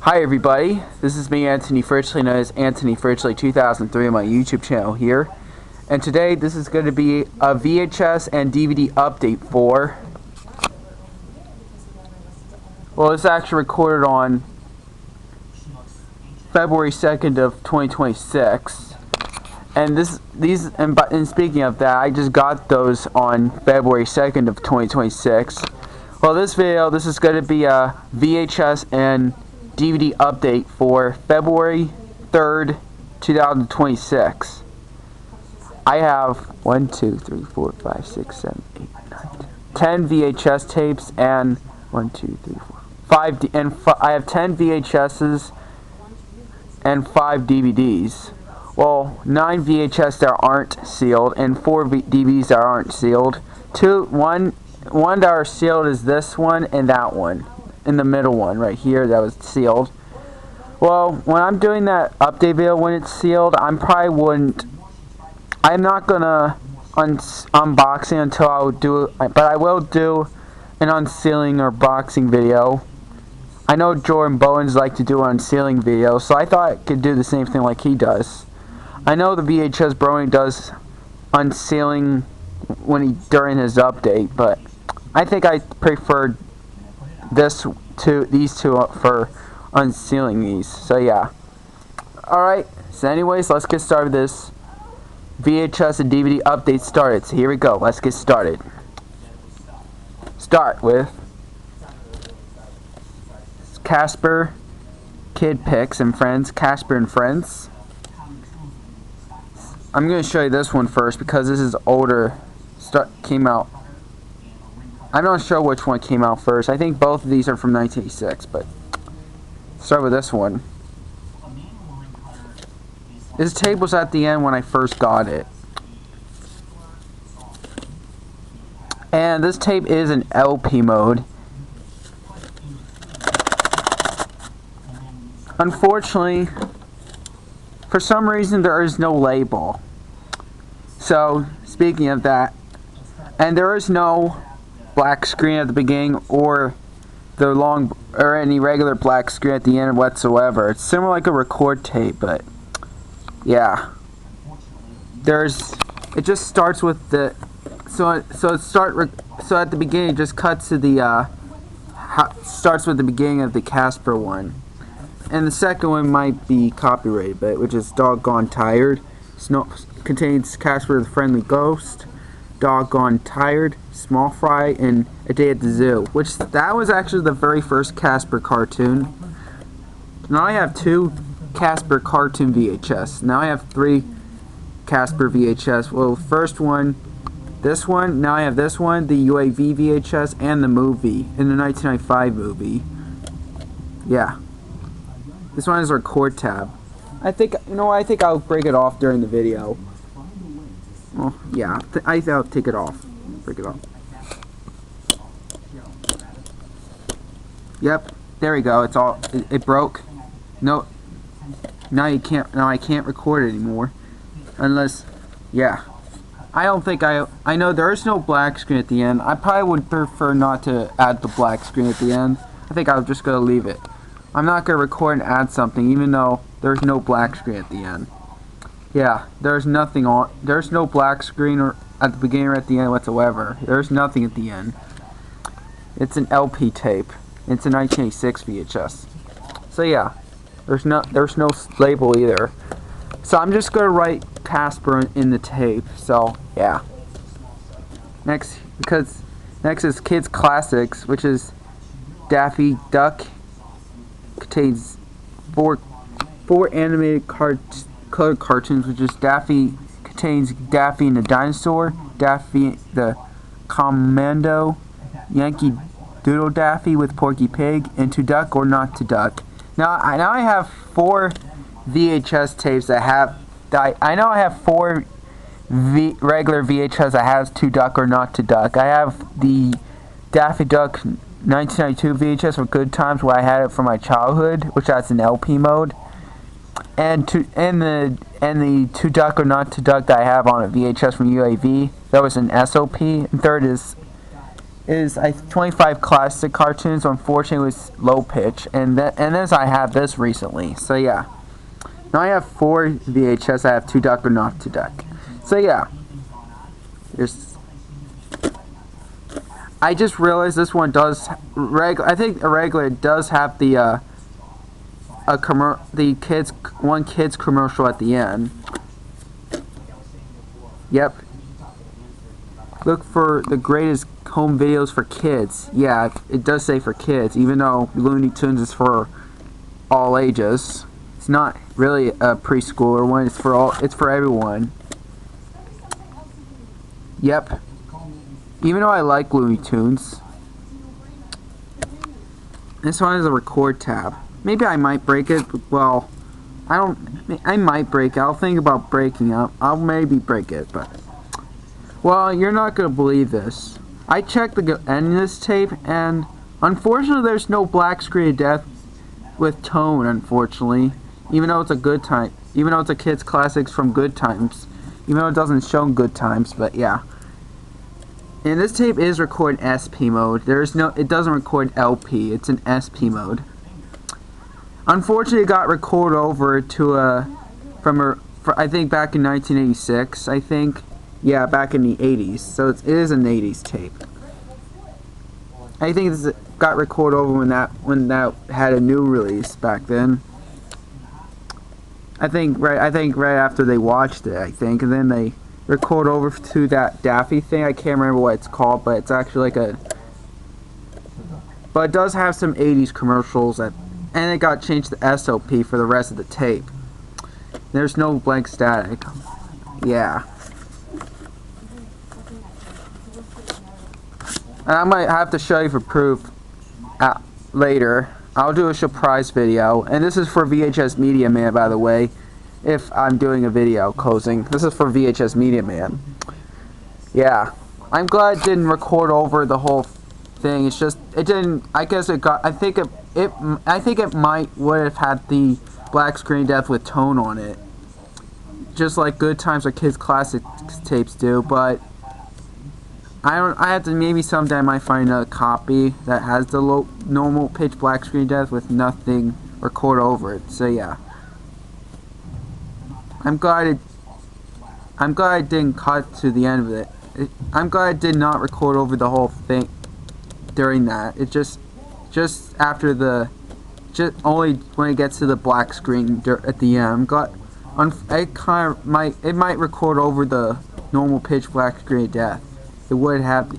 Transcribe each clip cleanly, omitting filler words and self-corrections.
Hi everybody, this is me, Anthony Fritchley, known as Anthony Fritchley 2003 on my YouTube channel here. And today this is going to be a VHS and DVD update for... Well, it's actually recorded on February 2nd of 2026. And speaking of that, I just got those on February 2nd of 2026. Well, this is going to be a VHS and DVD update for February 3rd, 2026. I have 1, 2, 3, 4, 5, 6, 7, 8, 9, 10 VHS tapes and 1, 2, 3, 4, 5 I have 10 VHSs and 5 DVDs. Well, 9 VHS that aren't sealed and 4 DVDs that aren't sealed. One that are sealed is this one and that one. In the middle one right here that was sealed. Well, when I'm doing that update video when it's sealed, I'm not gonna unboxing until I'll do it, but I will do an unsealing or boxing video. I know Jordan Bowens like to do an unsealing video, so I thought I could do the same thing like he does. I know the VHS Brony does unsealing during his update, but I think I preferred these two for unsealing these. So yeah. Alright, so anyways, let's get started with this VHS and DVD update started. So here we go, let's get started. Start with Casper Kid Picks and Friends, Casper and Friends. I'm going to show you this one first because this is older, came out. I'm not sure which one came out first. I think both of these are from 1986, but start with this one. This tape was at the end when I first got it. And this tape is in LP mode. Unfortunately, for some reason there is no label. So, speaking of that, and there is no black screen at the beginning or any regular black screen at the end whatsoever. It's similar like a record tape, but yeah. It just starts with the so at the beginning it just cuts to the starts with the beginning of the Casper one. And the second one might be copyrighted, but which is Doggone Tired. Contains Casper the Friendly Ghost, Doggone Tired, Small Fry, and A Day at the Zoo, which that was actually the very first Casper cartoon. Now I have 2 Casper cartoon VHS. Now I have 3 Casper VHS. Well, first one, this one. Now I have this one, the UAV VHS, and the movie, in the 1995 movie. Yeah. This one is a record tab. I think I'll break it off during the video. Well, yeah, I think I'll take it off. Break it off. Yep, there we go. It broke. No, now I can't record it anymore, unless, yeah. I know there's no black screen at the end. I probably would prefer not to add the black screen at the end. I think I'm just gonna leave it. I'm not gonna record and add something, even though there's no black screen at the end. Yeah, there's no black screen or at the beginning or at the end whatsoever. There's nothing at the end. It's an LP tape. It's a 1986 VHS. So yeah, there's no label either. So I'm just gonna write Casper in the tape. So yeah. Next is Kids Classics, which is Daffy Duck. Contains four animated colored cartoons, which is contains Daffy and the Dinosaur, Daffy the Commando, Yankee Doodle Daffy with Porky Pig, and To Duck or Not to Duck. Now I have 4 VHS tapes I know I have 4 regular VHS that has To Duck or Not to Duck. I have the Daffy Duck 1992 VHS for Good Times, where I had it from my childhood, which that's in LP mode. And the To Duck or Not to Duck that I have on a VHS from UAV, that was an SOP. And third is is 25 classic cartoons. Unfortunately, it was low pitch, and this I have this recently. So yeah, now I have 4 VHS. I have 2 Duck or Not to Duck. So yeah, I just realized this one does I think a regular does have the one kids commercial at the end. Yep. Look for the greatest home videos for kids. Yeah, it does say for kids, even though Looney Tunes is for all ages. It's not really a preschooler one. It's for everyone. Yep. Even though I like Looney Tunes, this one has a record tab. Maybe I might break it. Well, I might break it. I'll think about breaking it. I'll maybe break it, but well, you're not gonna believe this. I checked the end of this tape, and unfortunately, there's no black screen of death with tone. Unfortunately, even though it's a good time, even though it's a kids' classics from Good Times, even though it doesn't show Good Times, but yeah. And this tape is recorded in SP mode. It doesn't record LP. It's an SP mode. Unfortunately, it got recorded over to I think back in 1986. I think, yeah, back in the 80s. So it is an 80s tape. I think this got recorded over when that had a new release back then. I think right after they watched it. I think, and then they record over to that Daffy thing. I can't remember what it's called, but it's actually but it does have some 80s commercials and it got changed to SOP for the rest of the tape. There's no blank static. Yeah. And I might have to show you for proof later. I'll do a surprise video, and this is for VHS Media Man, by the way. If I'm doing a video closing, this is for VHS Media Man. Yeah, I'm glad it didn't record over the whole thing. It's just it didn't. I guess it got. I think it would have had the black screen death with tone on it, just like Good Times or Kids Classic tapes do. But I have to maybe someday I might find a copy that has the normal pitch black screen death with nothing record over it. So yeah. I'm glad I didn't cut to the end of it. I'm glad I did not record over the whole thing during that. It just after only when it gets to the black screen at the end. It might record over the normal pitch black screen of death. It would have,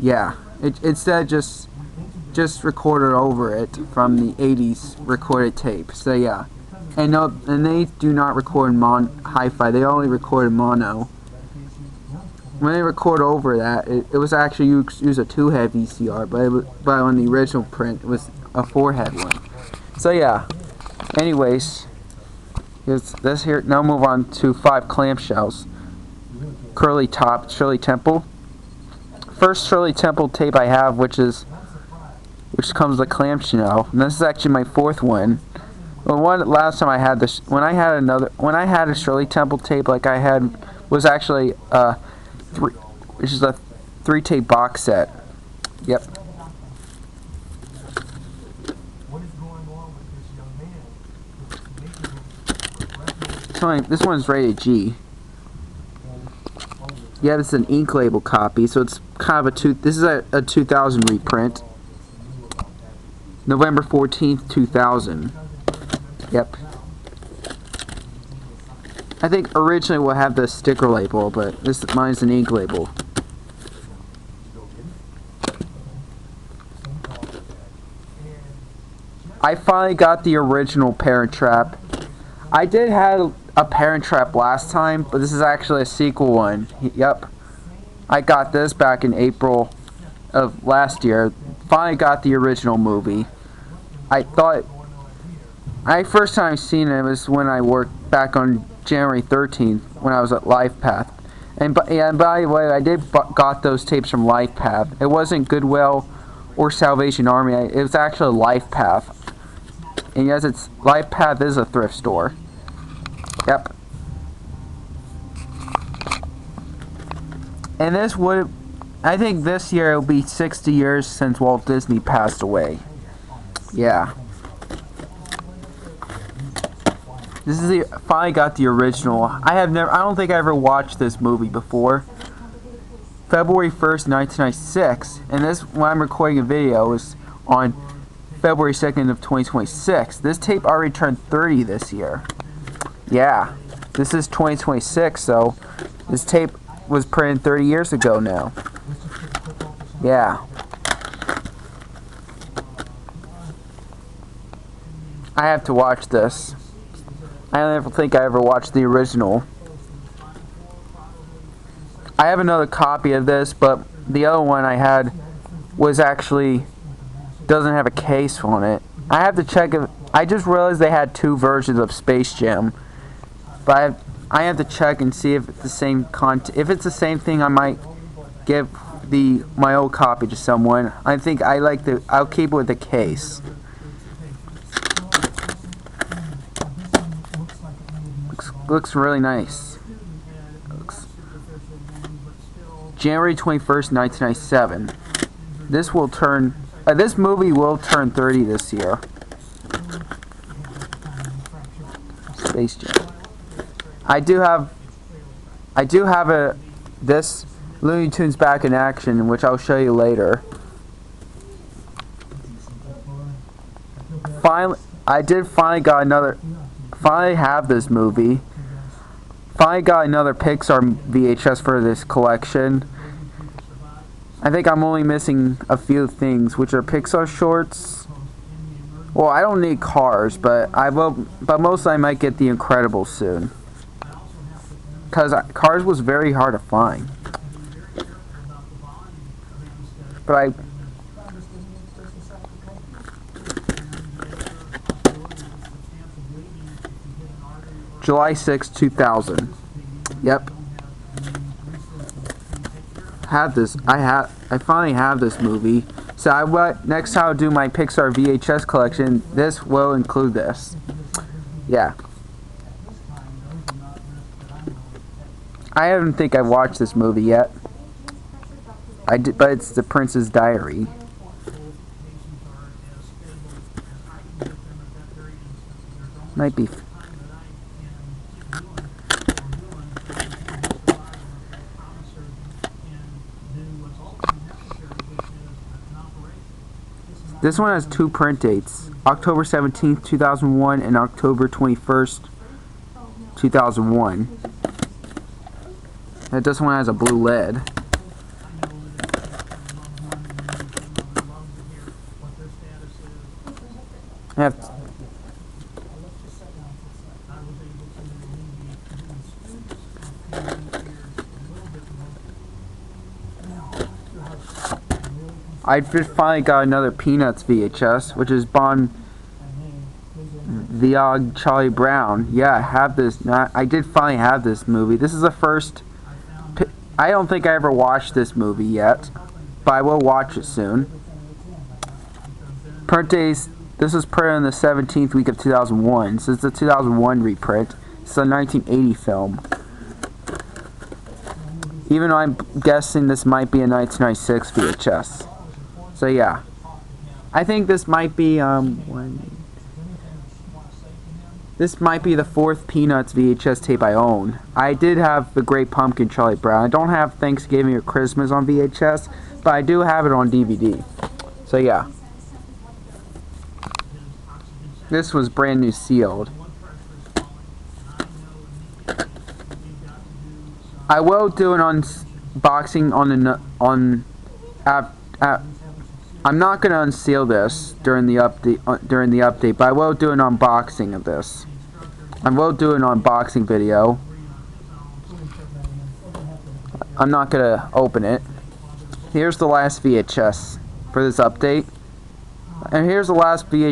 yeah. Instead just recorded over it from the 80s recorded tape. So yeah. And they do not record hi-fi. They only record in mono. When they record over that, it was actually use a 2-head VCR, but on the original print it was a 4-head one. So yeah. Anyways, here's this here. Now move on to 5 clamshells. Curly Top, Shirley Temple. First Shirley Temple tape I have, which comes with a clamshell. And this is actually my 4th one. Well, last time I had this, when I had a Shirley Temple tape like I had, was actually which is a 3-tape box set. Yep. This one's rated G. Yeah, this is an ink label copy, so it's kind of this is a 2000 reprint. November 14th, 2000. Yep. I think originally we'll have the sticker label, but mine's an ink label. I finally got the original Parent Trap. I did have a Parent Trap last time, but this is actually a sequel one. Yep. I got this back in April of last year. Finally got the original movie. First time seen it was when I worked back on January 13th when I was at LifePath. And by the way, I got those tapes from LifePath. It wasn't Goodwill or Salvation Army. It was actually LifePath. And yes, LifePath is a thrift store. Yep. And this would I think this year it'll be 60 years since Walt Disney passed away. Yeah. This is finally got the original. I don't think I ever watched this movie before. February 1st, 1996, and this, when I'm recording a video, is on February 2nd of 2026. This tape already turned 30 this year. Yeah, this is 2026, so this tape was printed 30 years ago now. Yeah. I have to watch this. I don't ever think I ever watched the original. I have another copy of this, but the other one I had was actually doesn't have a case on it. I have to check if I just realized they had two versions of Space Jam, but I have to check and see if it's the same content. If it's the same thing, I might give my old copy to someone. I think I'll keep it with the case. Looks really nice. January 21st, 1997. This movie will turn 30 this year. Space Jam. I do have this Looney Tunes Back in Action, which I'll show you later. Finally have this movie. Finally got another Pixar VHS for this collection. I think I'm only missing a few things, which are Pixar shorts. Well, I don't need Cars, but I will. But mostly I might get The Incredibles soon, because Cars was very hard to find. But July 6, 2000. Yep. I finally have this movie. So next time I'll do my Pixar VHS collection, this will include this. Yeah. I don't think I've watched this movie yet. But it's The Prince's Diary. Might be. This one has two print dates, October 17th, 2001 and October 21st, 2001. And this one has a blue lid. I just finally got another Peanuts VHS, which is Bon Voyage Charlie Brown. Yeah, I have this. I did finally have this movie. This is the first. I don't think I ever watched this movie yet, but I will watch it soon. Print days. This was printed on the 17th week of 2001. So it's a 2001 reprint. It's a 1980 film. Even though I'm guessing this might be a 1996 VHS. So yeah, I think this might be this might be the fourth Peanuts VHS tape I own. I did have The Great Pumpkin Charlie Brown. I don't have Thanksgiving or Christmas on VHS, but I do have it on DVD. So yeah, this was brand new sealed. I will do an unboxing I'm not going to unseal this during the update, but I will do an unboxing of this. I will do an unboxing video. I'm not going to open it. Here's the last VHS for this update. And here's the last VHS